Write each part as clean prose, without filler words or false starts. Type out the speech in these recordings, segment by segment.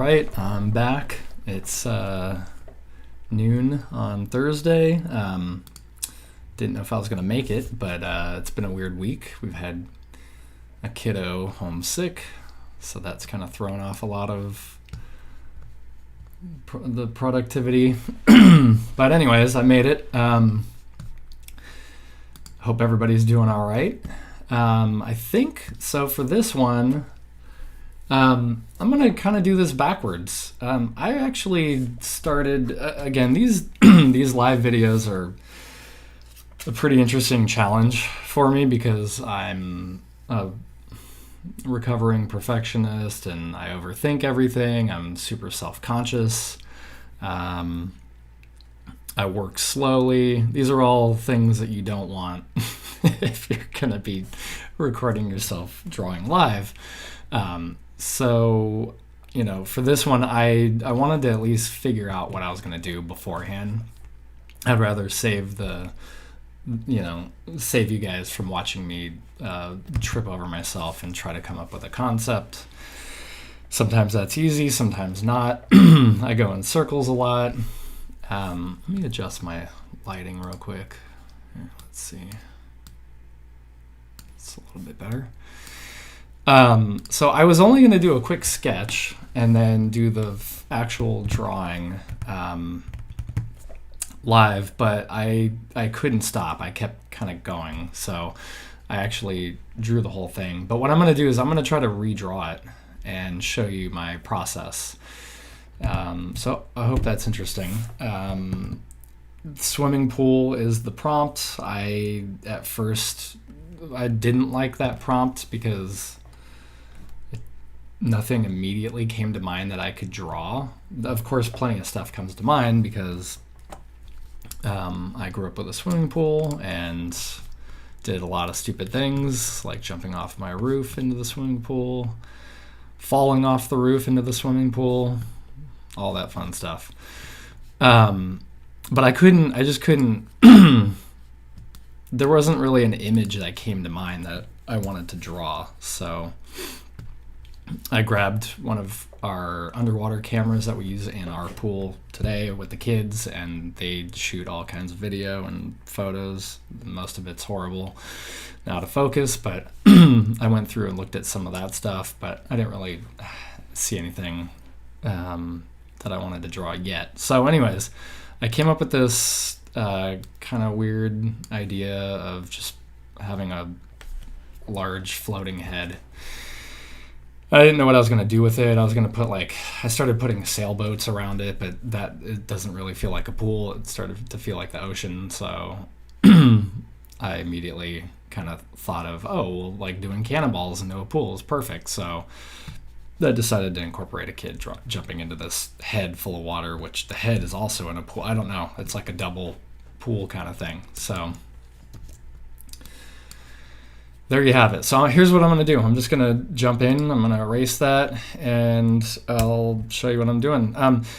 right, I'm back. It's noon on Thursday. Didn't know if I was going to make it, but it's been a weird week. We've had a kiddo homesick, so that's kind of thrown off a lot of the productivity. But anyways, I made it. Hope everybody's doing all right. I think, so for this one, I'm going to kind of do this backwards. I actually started, again, these these live videos are a pretty interesting challenge for me because I'm a recovering perfectionist and I overthink everything. I'm super self-conscious. I work slowly. These are all things that you don't want if you're going to be recording yourself drawing live. So, for this one, I wanted to at least figure out what I was going to do beforehand. I'd rather save save you guys from watching me trip over myself and try to come up with a concept. Sometimes that's easy, sometimes not. I go in circles a lot. Let me adjust my lighting real quick. Here, let's see. It's a little bit better. So I was only going to do a quick sketch and then do the actual drawing live, but I couldn't stop. I kept kind of going, so I actually drew the whole thing. But what I'm going to do is I'm going to try to redraw it and show you my process. So I hope that's interesting. Swimming pool is the prompt. At first I didn't like that prompt because nothing immediately came to mind that I could draw. Of course, plenty of stuff comes to mind because I grew up with a swimming pool and did a lot of stupid things like jumping off my roof into the swimming pool, falling off the roof into the swimming pool, all that fun stuff. But I just couldn't, there wasn't really an image that came to mind that I wanted to draw. So I grabbed one of our underwater cameras that we use in our pool today with the kids, and they shoot all kinds of video and photos. Most of it's horrible, out of focus, but I went through and looked at some of that stuff, but I didn't really see anything that I wanted to draw yet. So anyways, I came up with this kind of weird idea of just having a large floating head. I didn't know what I was going to do with it. I was going to I started putting sailboats around it, but it doesn't really feel like a pool. It started to feel like the ocean. So I immediately kind of thought of, like doing cannonballs into a pool is perfect. So I decided to incorporate a kid jumping into this head full of water, which the head is also in a pool. I don't know. It's like a double pool kind of thing. So there you have it. So here's what I'm going to do. I'm just going to jump in. I'm going to erase that, and I'll show you what I'm doing.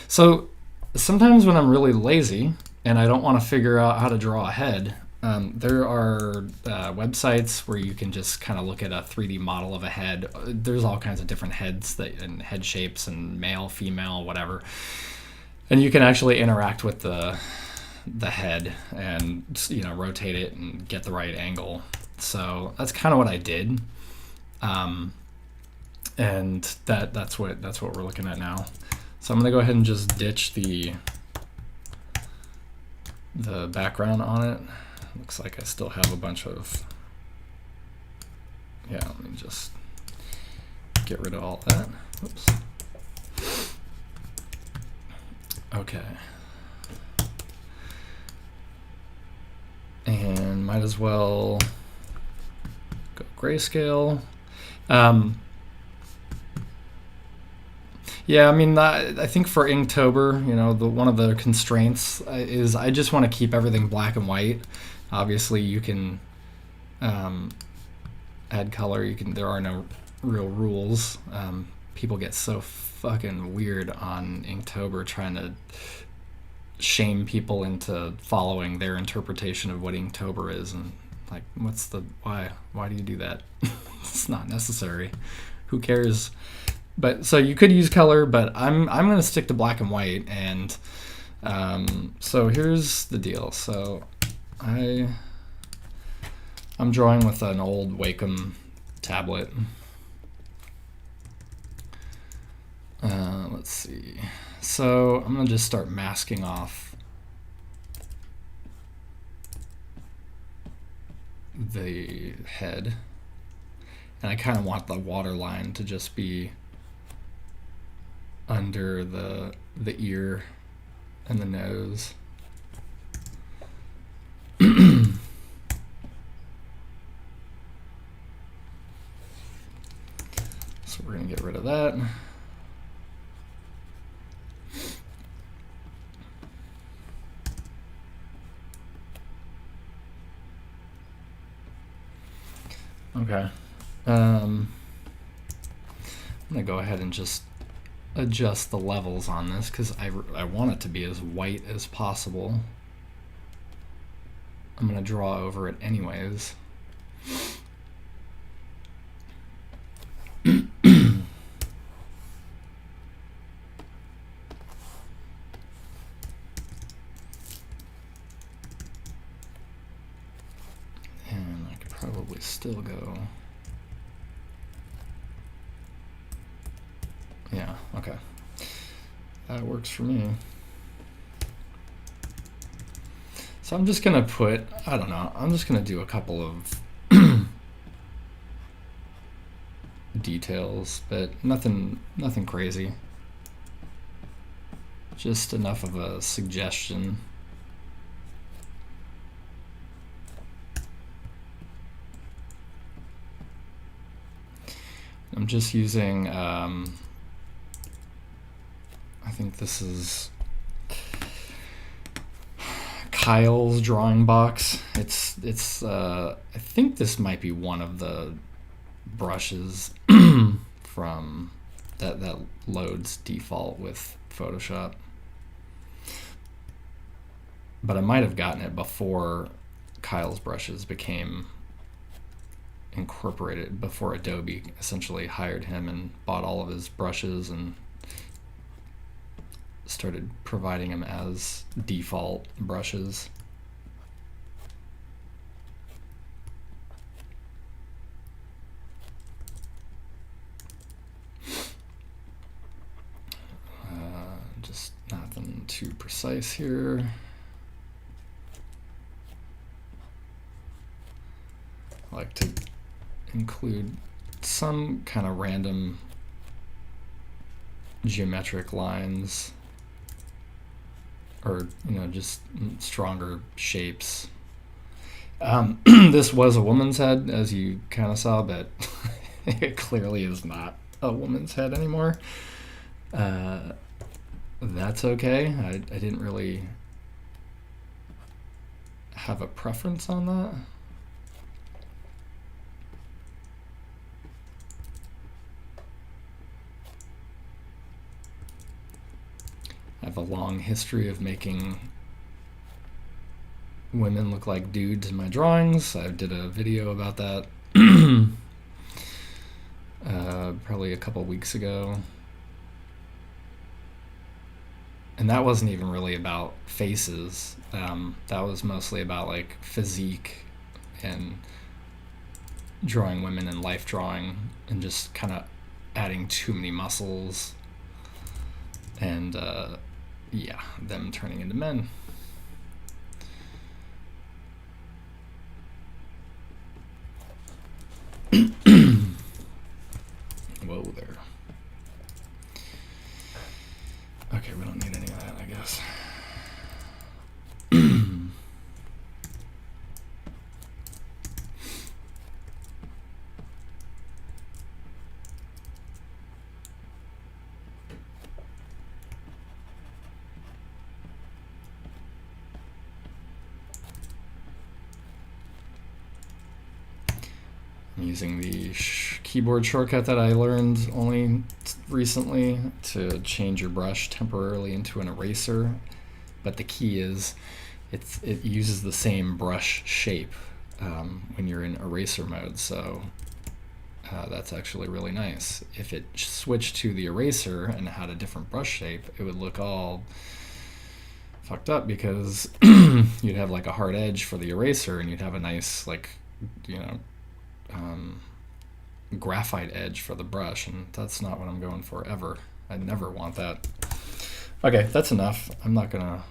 So sometimes when I'm really lazy and I don't want to figure out how to draw a head, there are websites where you can just kind of look at a 3D model of a head. There's all kinds of different heads and head shapes and male, female, whatever. And you can actually interact with the head and rotate it and get the right angle. So that's kind of what I did, and that's what we're looking at now. So I'm gonna go ahead and just ditch the background on it. Looks like I still have a bunch of, let me just get rid of all that. Oops. Okay. And might as well go grayscale. I think for Inktober, one of the constraints is I just want to keep everything black and white. Obviously, you can add color. There are no real rules. People get so fucking weird on Inktober trying to shame people into following their interpretation of what Inktober is, and like, why do you do that? It's not necessary. Who cares? But so you could use color, but I'm going to stick to black and white. And so here's the deal. So I'm drawing with an old Wacom tablet. Let's see. So I'm going to just start masking off the head. And I kind of want the waterline to just be under the ear and the nose. So we're going to get rid of that. Okay. I'm going to go ahead and just adjust the levels on this because I want it to be as white as possible. I'm going to draw over it anyways. And I could probably still go. Yeah, okay. That works for me. So I'm just gonna put, I don't know, I'm just gonna do a couple of details, but nothing crazy. Just enough of a suggestion. I'm just using, I think this is Kyle's drawing box. It's I think this might be one of the brushes from that loads default with Photoshop. But I might have gotten it before Kyle's brushes became incorporated, before Adobe essentially hired him and bought all of his brushes and started providing him as default brushes. Just nothing too precise here. I like to include some kind of random geometric lines, or just stronger shapes. This was a woman's head, as you kind of saw, but it clearly is not a woman's head anymore. That's okay. I didn't really have a preference on that. I have a long history of making women look like dudes in my drawings. I did a video about that probably a couple weeks ago. And that wasn't even really about faces. That was mostly about like physique and drawing women in life drawing and just kind of adding too many muscles and yeah, them turning into men. Whoa there. Okay, we don't need any of that, I guess. I'm using the keyboard shortcut that I learned only recently to change your brush temporarily into an eraser, but the key is it uses the same brush shape when you're in eraser mode, so That's actually really nice. If it switched to the eraser and had a different brush shape, it would look all fucked up because you'd have like a hard edge for the eraser and you'd have a nice like, you know, graphite edge for the brush, and that's not what I'm going for ever. I never want that. Okay, that's enough. I'm not gonna...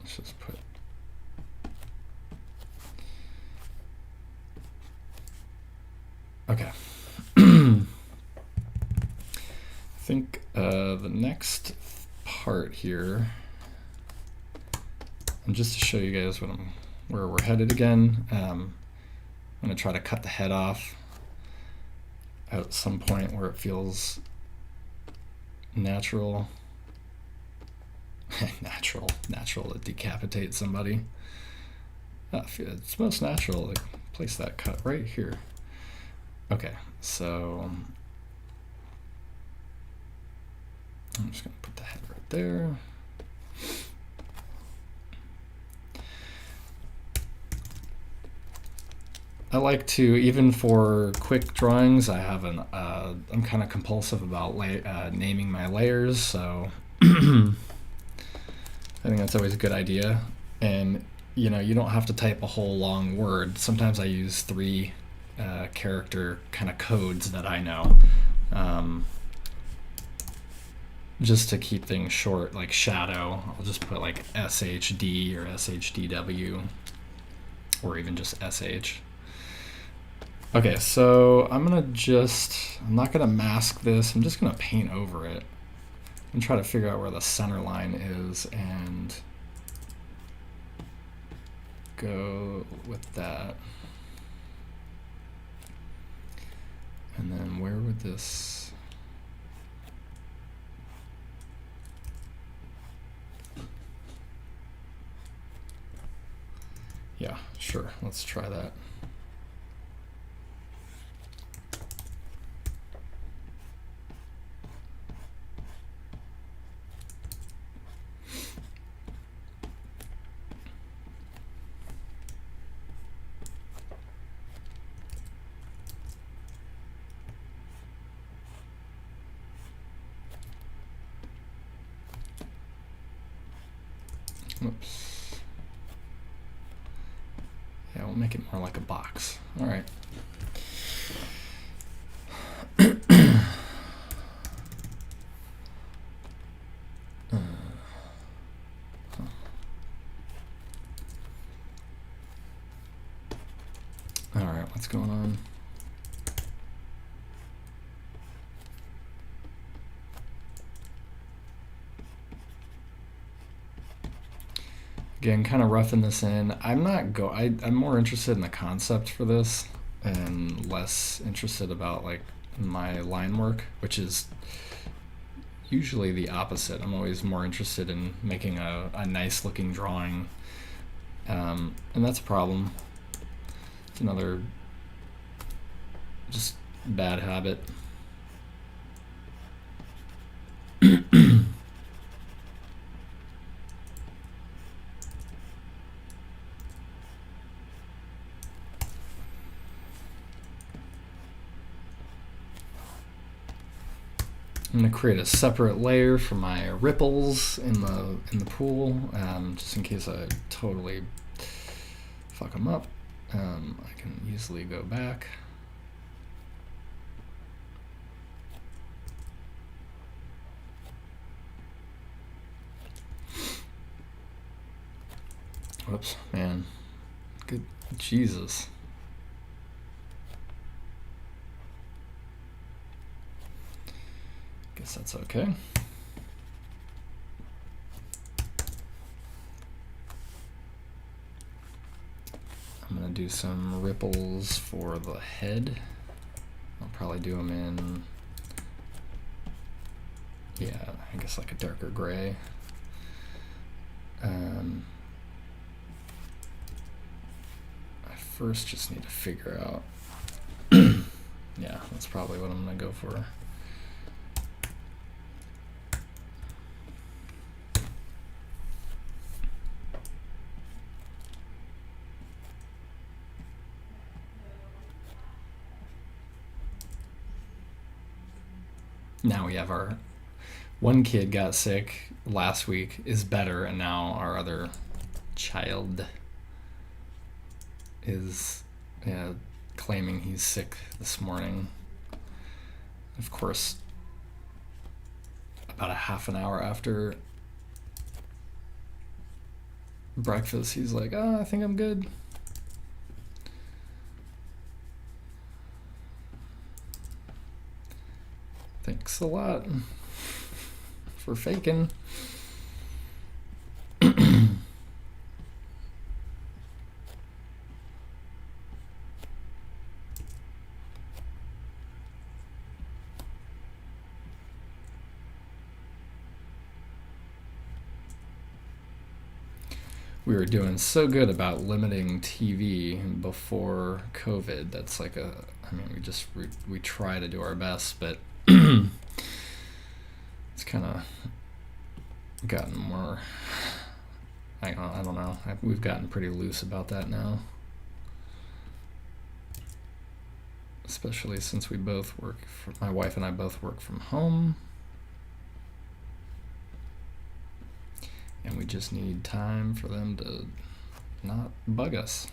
Let's just put... Okay. I think the next part here, and just to show you guys where we're headed again, I'm going to try to cut the head off at some point where it feels natural. natural to decapitate somebody. It's most natural to place that cut right here. Okay, so I'm just going to put the head right there. I like to, even for quick drawings, I have I'm kind of compulsive about naming my layers, so I think that's always a good idea. And you know, you don't have to type a whole long word. Sometimes I use 3 character kind of codes that I know, just to keep things short, like shadow. I'll just put like SHD or SHDW, or even just SH. Okay, so I'm not gonna mask this, I'm just gonna paint over it and try to figure out where the center line is and go with that. And then where would this... Yeah, sure, let's try that. Oops. Yeah, we'll make it more like a box. All right. All right, what's going on? Again, kind of roughing this in. I'm more interested in the concept for this and less interested about like my line work, which is usually the opposite. I'm always more interested in making a nice looking drawing, and that's a problem. It's another just bad habit. I'm going to create a separate layer for my ripples in the pool, just in case I totally fuck them up. I can easily go back. Whoops, man. Good Jesus. Guess that's okay. I'm gonna do some ripples for the head. I'll probably do them in, yeah, I guess like a darker gray. I first just need to figure out, yeah, that's probably what I'm gonna go for. now we have our one kid got sick last week, is better, and now our other child is claiming he's sick this morning. Of course, about a half an hour after breakfast, he's like, I think I'm good. Thanks a lot for faking. We were doing so good about limiting TV before COVID. That's like we try to do our best, but it's kind of gotten more, I don't know. We've gotten pretty loose about that now. Especially since my wife and I both work from home. And we just need time for them to not bug us.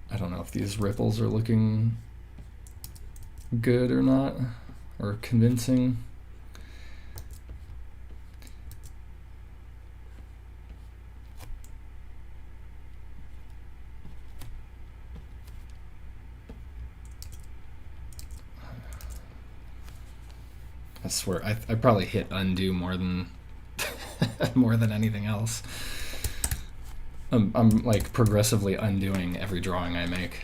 I don't know if these ripples are looking good or not, or convincing. I swear, I probably hit undo more than more than anything else. I'm like progressively undoing every drawing I make.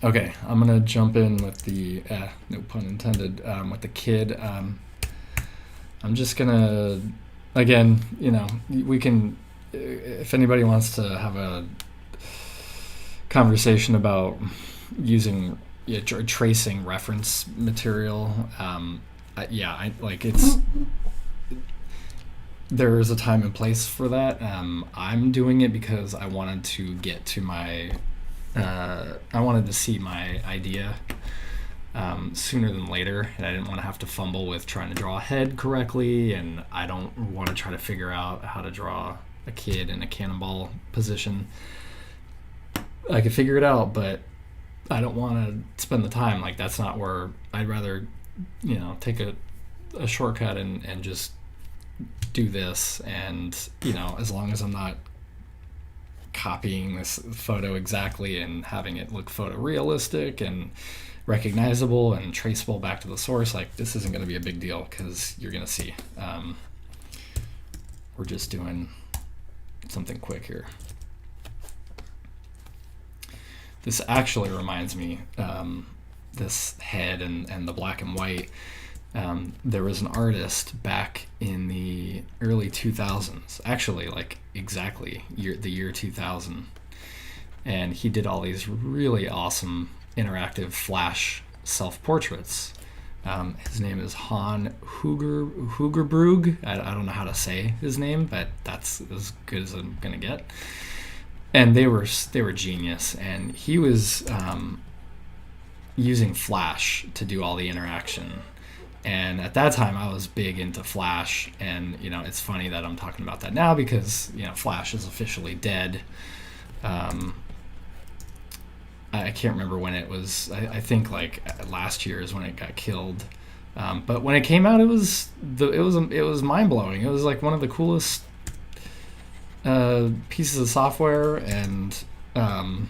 Okay, I'm gonna jump in with the no pun intended with the kid. I'm just gonna, again, we can, if anybody wants to have a conversation about using tracing reference material, there is a time and place for that. I'm doing it because I wanted to get to my I wanted to see my idea sooner than later, and I didn't want to have to fumble with trying to draw a head correctly, and I don't want to try to figure out how to draw a kid in a cannonball position. I could figure it out, but I don't want to spend the time. Like, that's not where I'd rather, take a shortcut and just do this, and as long as I'm not copying this photo exactly and having it look photorealistic and recognizable and traceable back to the source, like, this isn't going to be a big deal, because you're going to see we're just doing something quick here. This actually reminds me, this head and the black and white, there was an artist back in the early 2000s, actually, like exactly the year 2000, and he did all these really awesome interactive flash self-portraits. His name is Han Hugerbrug. I don't know how to say his name, but that's as good as I'm gonna get. And they were genius, and he was using Flash to do all the interaction. And at that time, I was big into Flash, and it's funny that I'm talking about that now, because Flash is officially dead. I can't remember when it was. I think like last year is when it got killed. But when it came out, it was mind blowing. It was like one of the coolest pieces of software, and go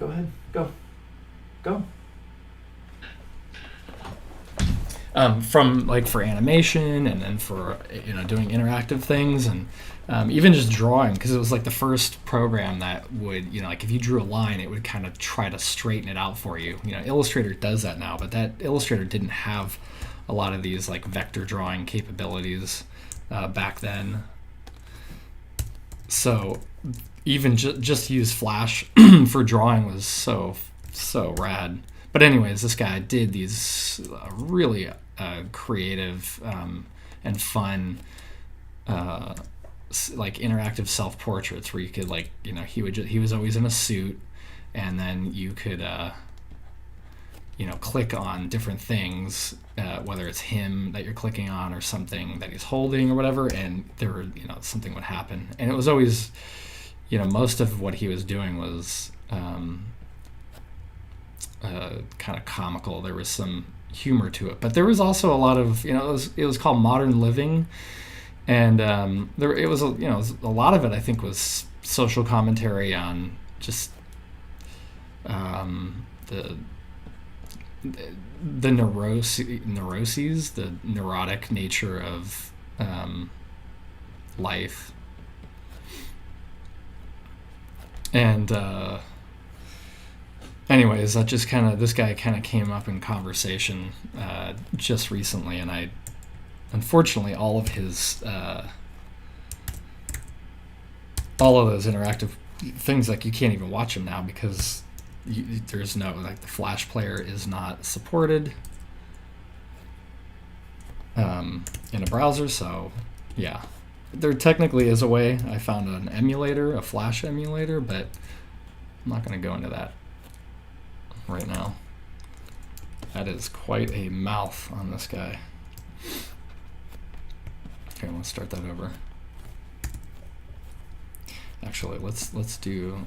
ahead, go. From like for animation, and then for doing interactive things, and even just drawing, because it was like the first program that would like if you drew a line, it would kind of try to straighten it out for you. Illustrator does that now, but that Illustrator didn't have a lot of these like vector drawing capabilities back then. So even just to use Flash for drawing was so rad. But anyways, this guy did these really creative and fun like interactive self portraits where you could like he was always in a suit, and then you could click on different things, whether it's him that you're clicking on or something that he's holding or whatever, and there were something would happen, and it was always most of what he was doing was kind of comical. There was some humor to it, but there was also a lot of it was called Modern Living, and it was a lot of it I think was social commentary on just the neuroses, the neurotic nature of life. And anyways, that just this guy kind of came up in conversation just recently, and I unfortunately all of those interactive things, like, you can't even watch them now because there's no, like, the Flash player is not supported in a browser. So yeah, there technically is a way. I found an emulator, a Flash emulator, but I'm not going to go into that right now. That is quite a mouth on this guy. Okay, let's start that over. Actually, let's do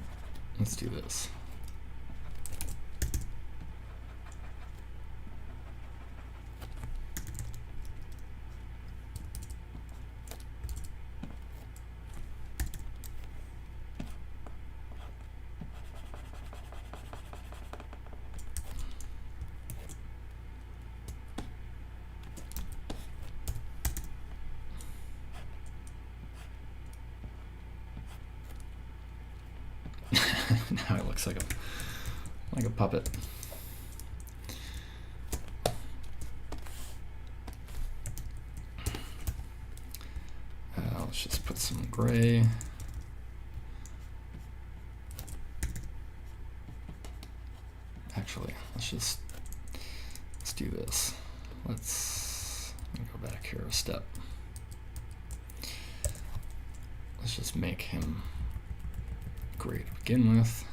this. Now it looks like a puppet. Let's just put some gray. Actually, let's do this. Let's go back here a step. Let's just make him gray to begin with.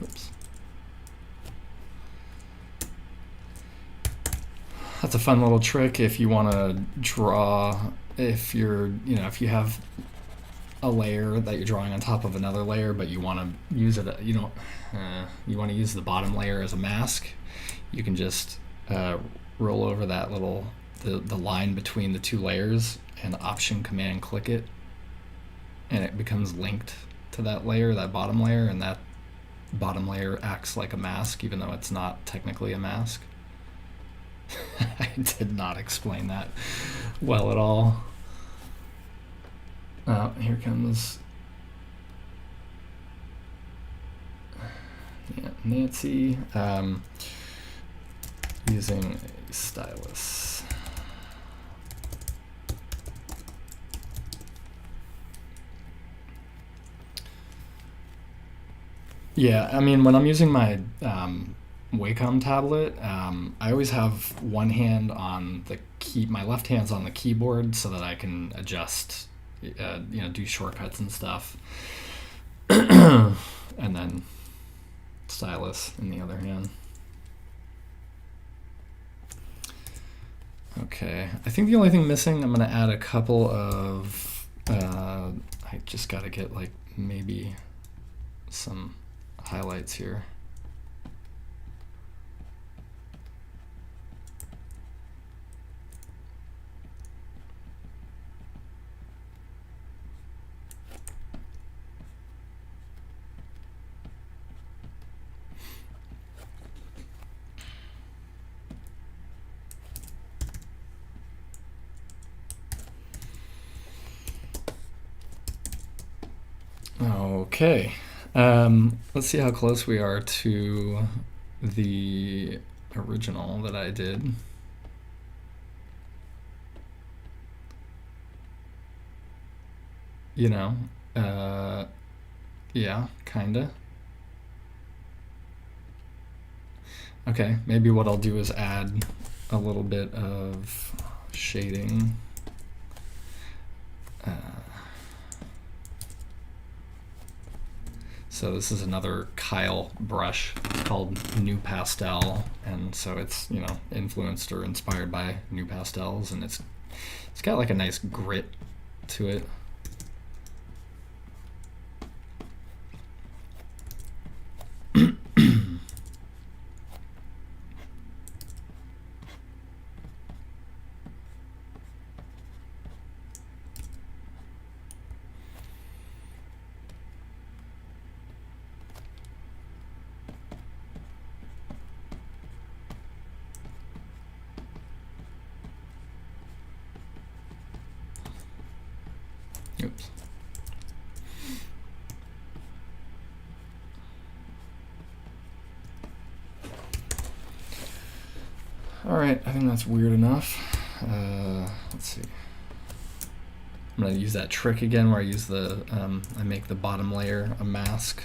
Oops. That's a fun little trick if you want to draw, if you're, if you have a layer that you're drawing on top of another layer, but you want to use it, you want to use the bottom layer as a mask, you can just roll over that little, the line between the two layers and Option Command click it, and it becomes linked to that layer, that bottom layer, and that bottom layer acts like a mask, even though it's not technically a mask. I did not explain that well at all. Here comes Nancy using a stylus. Yeah, I mean, when I'm using my Wacom tablet, I always have one hand on the key, my left hand's on the keyboard so that I can adjust, do shortcuts and stuff. And then stylus in the other hand. Okay, I think the only thing missing, I'm going to add a couple of, I just got to get like maybe some highlights here. Okay. Let's see how close we are to the original that I did. You know, yeah, kinda. Okay, maybe what I'll do is add a little bit of shading. So this is another Kyle brush called New Pastel, and so it's, you know, influenced or inspired by New Pastels, and it's got like a nice grit to it. Oops. All right, I think that's weird enough. Let's see. I'm gonna use that trick again where I use the, I make the bottom layer a mask.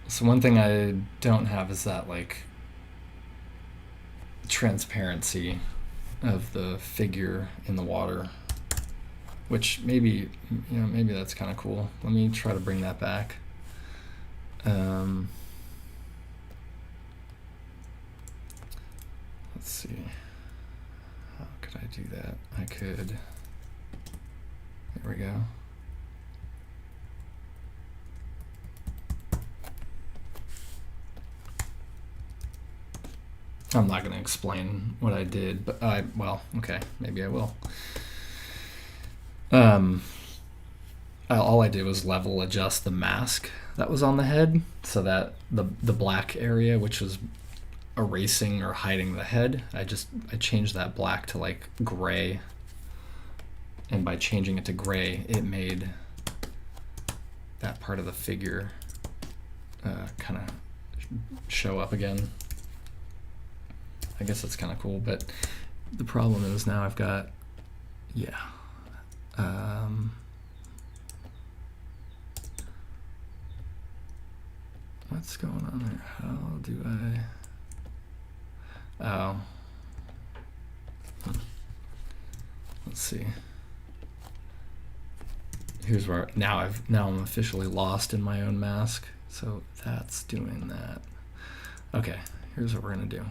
So one thing I don't have is that like transparency of the figure in the water, which maybe, you know, maybe that's kind of cool. Let me try to bring that back. Let's see. How could I do that? I could. There we go. I'm not going to explain what I did, but well, okay, maybe I will. All I did was level adjust the mask that was on the head, so that the black area, which was erasing or hiding the head, I changed that black to like gray, and by changing it to gray, it made that part of the figure kind of show up again. I guess that's kind of cool, but the problem is now I've got, yeah. What's going on there? How do I? Oh. Let's see. Here's where now I'm officially lost in my own mask. So that's doing that. Okay, here's what we're gonna do.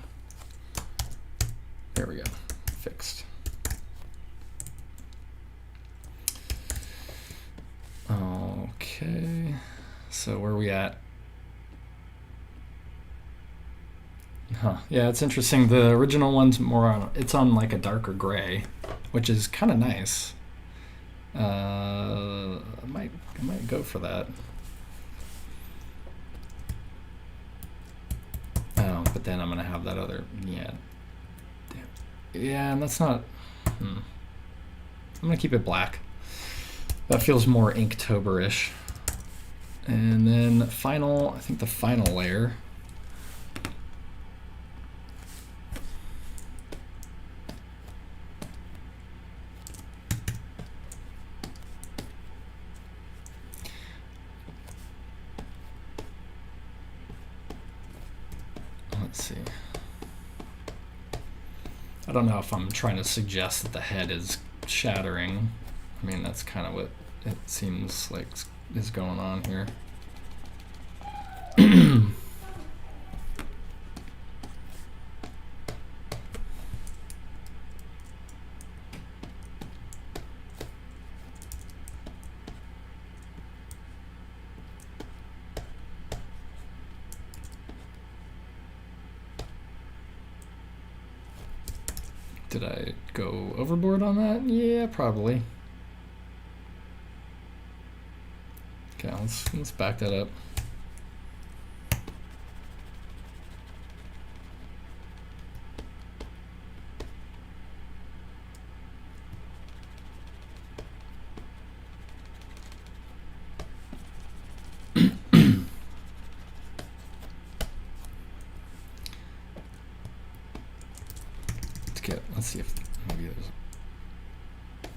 There we go, fixed. Okay, so where are we at? Huh, yeah, it's interesting. The original one's more on, it's on like a darker gray, which is kind of nice. I might go for that. Oh, but then I'm gonna have that other, yeah. Yeah, and that's not, I'm gonna keep it black. That feels more Inktober-ish. And then I think the final layer. Let's see. I don't know if I'm trying to suggest that the head is shattering. I mean, that's kind of what it seems like is going on here. Did I go overboard on that? Yeah, probably. let's back that up. Let's see if maybe there's a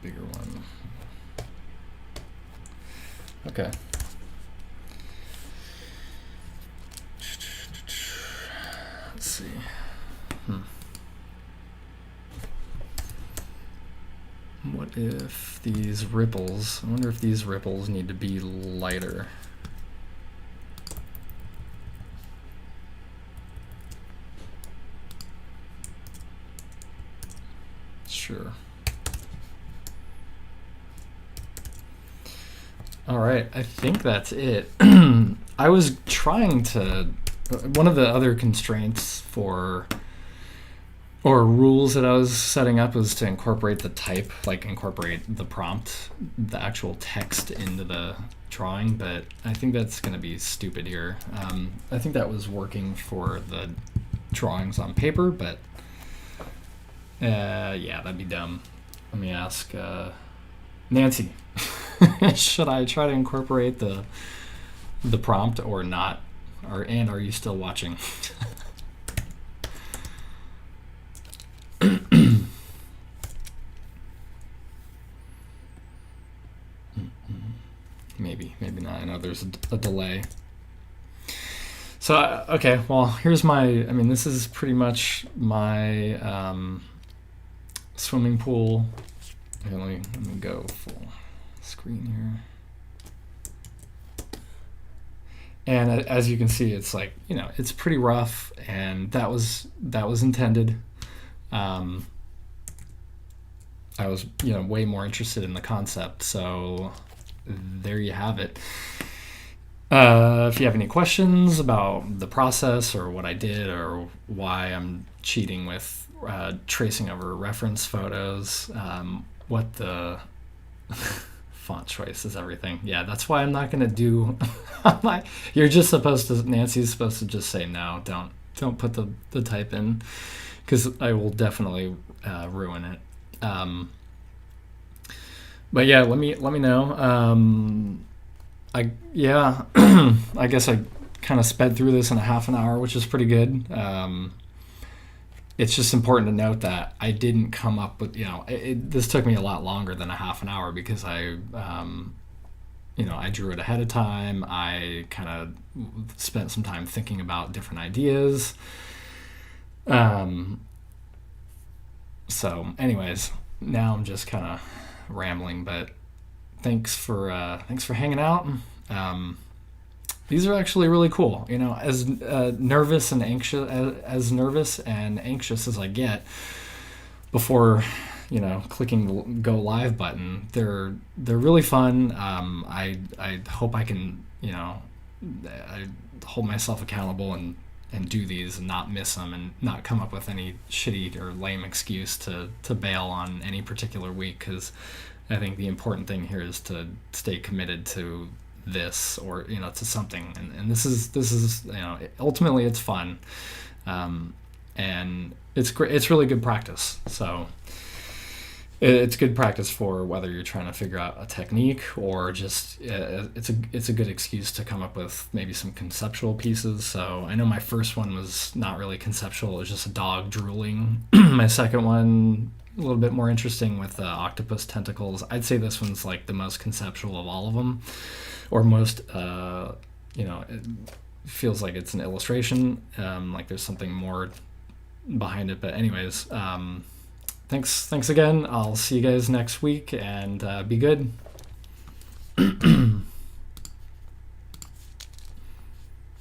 bigger one. Okay. Let's see. What if these ripples, I wonder if these ripples need to be lighter. Sure. All right, I think that's it. I was trying to, one of the other constraints for, or rules that I was setting up was to incorporate the type, like incorporate the prompt, the actual text into the drawing, but I think that's going to be stupid here. I think that was working for the drawings on paper, but yeah, that'd be dumb. Let me ask Nancy. Should I try to incorporate the prompt or not? And are you still watching? Maybe not. I know there's a delay. So, okay, well, here's this is pretty much my swimming pool. Okay, let me go full screen here. And as you can see, it's like, it's pretty rough, and that was intended. I was, way more interested in the concept, so there you have it. If you have any questions about the process or what I did or why I'm cheating with tracing over reference photos, what the font choice is everything. Yeah, that's why I'm not going to do. You're just supposed to. Nancy's supposed to just say no. Don't put the type in, because I will definitely ruin it. But yeah, let me know. I guess I kind of sped through this in a half an hour, which is pretty good. It's just important to note that I didn't come up with, this took me a lot longer than a half an hour because I drew it ahead of time. I kind of spent some time thinking about different ideas. So anyways, now I'm just kind of rambling, but thanks for hanging out. These are actually really cool. As nervous and anxious as I get before, clicking the go live button, they're really fun. I hope I can, I hold myself accountable and do these and not miss them and not come up with any shitty or lame excuse to bail on any particular week, because I think the important thing here is to stay committed to this, or to something, and this is ultimately it's fun, and it's great. It's really good practice. So it's good practice for whether you're trying to figure out a technique or just it's a good excuse to come up with maybe some conceptual pieces. So I know my first one was not really conceptual. It was just a dog drooling. My second one, a little bit more interesting with octopus tentacles. I'd say this one's like the most conceptual of all of them, or most, it feels like it's an illustration, like there's something more behind it. But anyways, thanks again. I'll see you guys next week, and be good.